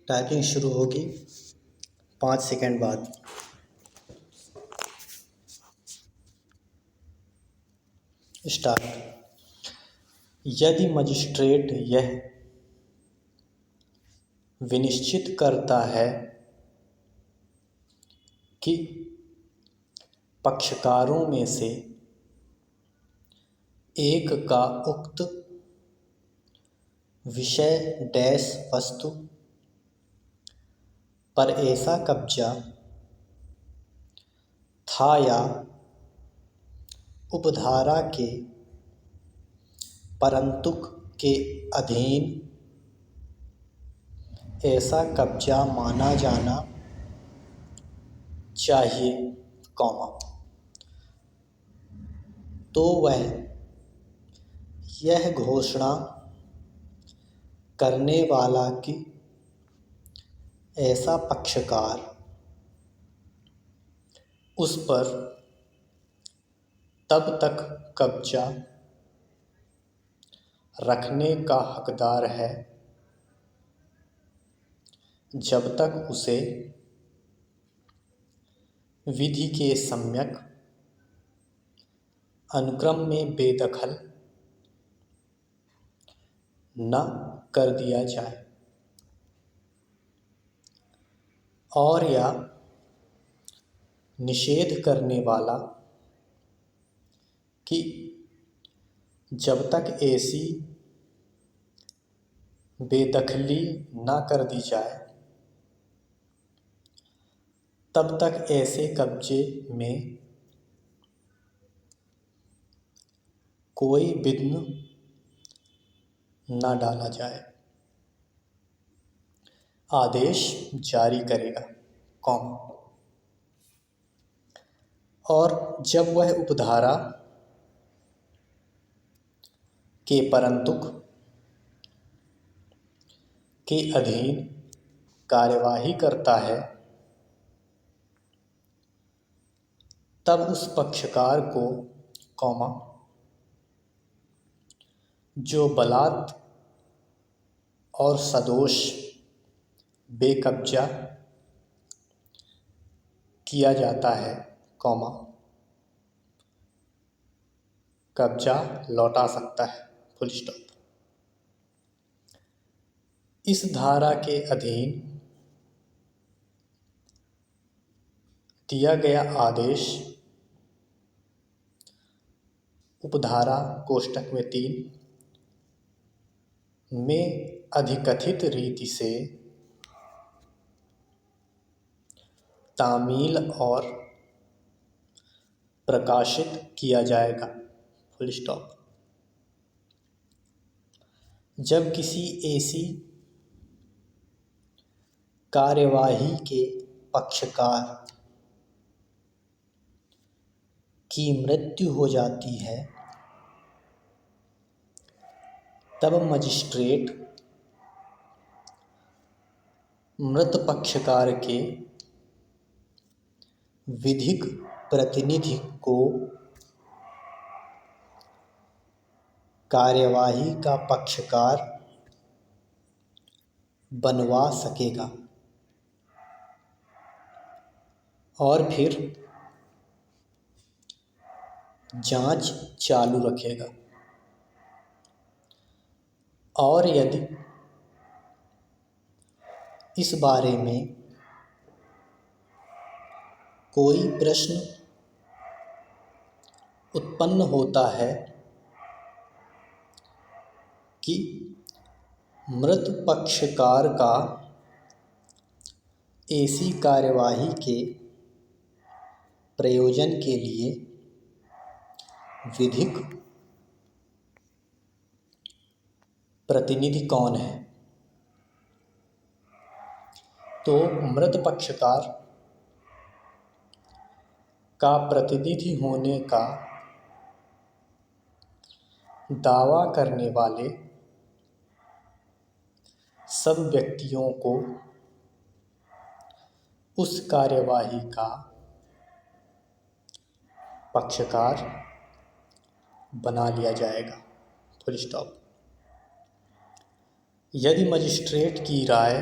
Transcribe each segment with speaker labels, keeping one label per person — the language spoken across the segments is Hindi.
Speaker 1: टाइपिंग शुरू होगी 5 सेकंड बाद। स्टार्ट। यदि मजिस्ट्रेट यह विनिश्चित करता है कि पक्षकारों में से एक का उक्त विषय डैश वस्तु पर ऐसा कब्जा था या उपधारा के परंतुक के अधीन ऐसा कब्जा माना जाना चाहिए, तो वह यह घोषणा करने वाला कि ऐसा पक्षकार उस पर तब तक कब्जा रखने का हकदार है जब तक उसे विधि के सम्यक अनुक्रम में बेदखल न कर दिया जाए और या निषेध करने वाला कि जब तक ऐसी बेदखली न कर दी जाए तब तक ऐसे कब्जे में कोई विघ्न न डाला जाए, आदेश जारी करेगा, और जब वह उपधारा के परंतुक के अधीन कार्यवाही करता है तब उस पक्षकार को, जो बलात् और सदोष बेकब्जा किया जाता है, कब्जा लौटा सकता है, फुल स्टॉप। इस धारा के अधीन दिया गया आदेश उपधारा कोष्टक में 3 में अधिकथित रीति से तामील और प्रकाशित किया जाएगा, फुल स्टॉप। जब किसी ऐसी कार्यवाही के पक्षकार की मृत्यु हो जाती है तब मजिस्ट्रेट मृत पक्षकार के विधिक प्रतिनिधि को कार्यवाही का पक्षकार बनवा सकेगा और फिर जांच चालू रखेगा, और यदि इस बारे में कोई प्रश्न उत्पन्न होता है कि मृत पक्षकार का ऐसी कार्यवाही के प्रयोजन के लिए विधिक प्रतिनिधि कौन है, तो मृत पक्षकार का प्रतिनिधि होने का दावा करने वाले सब व्यक्तियों को उस कार्यवाही का पक्षकार बना लिया जाएगा, फुल स्टॉप। यदि मजिस्ट्रेट की राय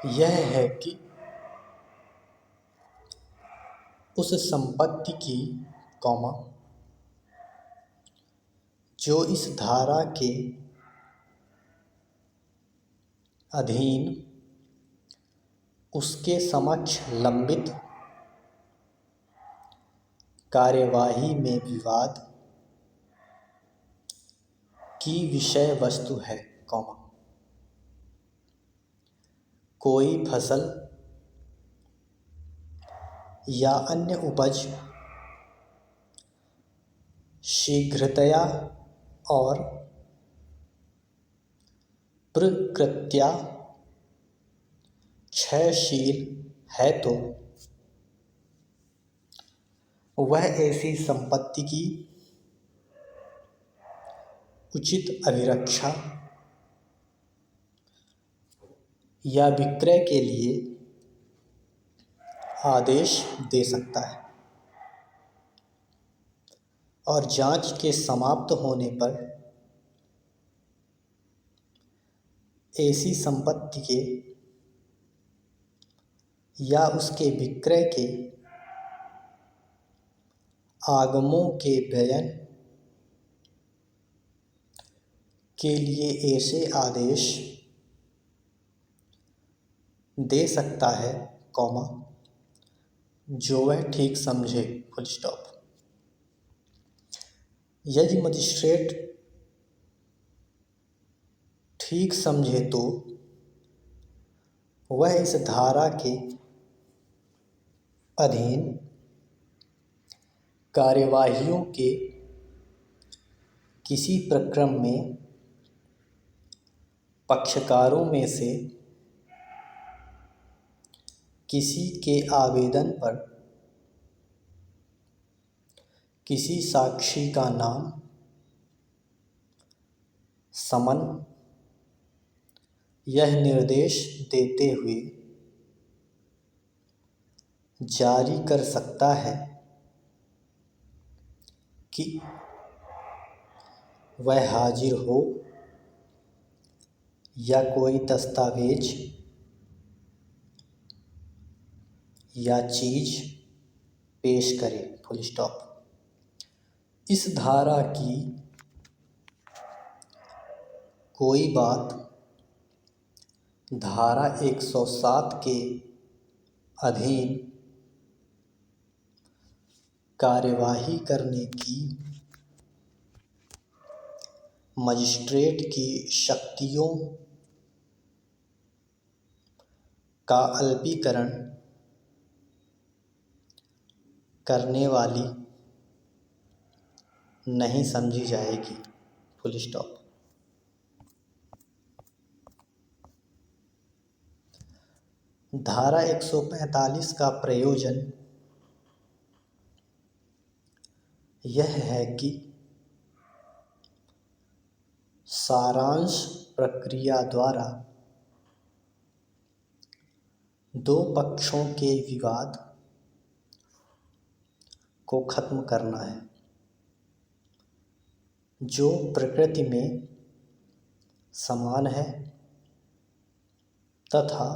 Speaker 1: यह है कि उस संपत्ति की, कॉमा, जो इस धारा के अधीन उसके समक्ष लंबित कार्यवाही में विवाद की विषय वस्तु है, कॉमा, कोई फसल या अन्य उपज शीघ्रतया और प्रकृत्या क्षयशील है तो वह ऐसी संपत्ति की उचित अभिरक्षा या विक्रय के लिए आदेश दे सकता है और जांच के समाप्त होने पर ऐसी संपत्ति के या उसके विक्रय के आगमों के व्ययन के लिए ऐसे आदेश दे सकता है, कॉमा, जो वह ठीक समझे, फुल स्टॉप। यदि मजिस्ट्रेट ठीक समझे तो वह इस धारा के अधीन कार्यवाहियों के किसी प्रक्रम में पक्षकारों में से किसी के आवेदन पर किसी साक्षी का नाम, समन यह निर्देश देते हुए जारी कर सकता है कि वह हाजिर हो या कोई दस्तावेज या चीज पेश करे, फुल स्टॉप। इस धारा की कोई बात धारा 107 के अधीन कार्यवाही करने की मजिस्ट्रेट की शक्तियों का अल्पीकरण करने वाली नहीं समझी जाएगी, फुल स्टॉप। धारा 145 का प्रयोजन यह है कि सारांश प्रक्रिया द्वारा दो पक्षों के विवाद को खत्म करना है, जो प्रकृति में समान है, तथा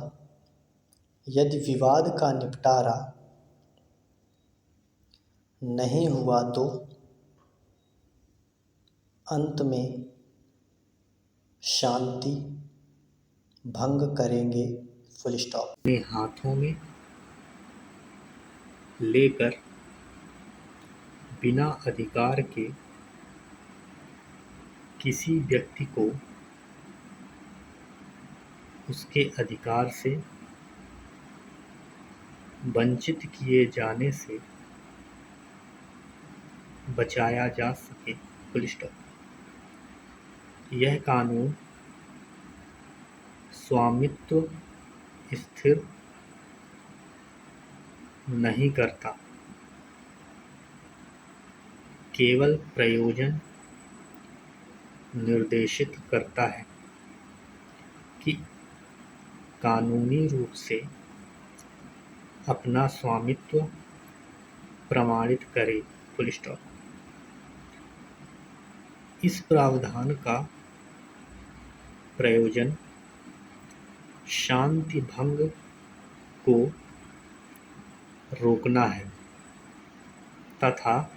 Speaker 1: यदि विवाद का निपटारा नहीं हुआ तो अंत में शांति भंग करेंगे, फुल स्टॉप।
Speaker 2: अपने हाथों में लेकर बिना अधिकार के किसी व्यक्ति को उसके अधिकार से वंचित किए जाने से बचाया जा सके, फुल स्टॉप। यह कानून स्वामित्व स्थिर नहीं करता, केवल प्रयोजन निर्देशित करता है कि कानूनी रूप से अपना स्वामित्व प्रमाणित करे, फुल स्टॉप। इस प्रावधान का प्रयोजन शांति भंग को रोकना है तथा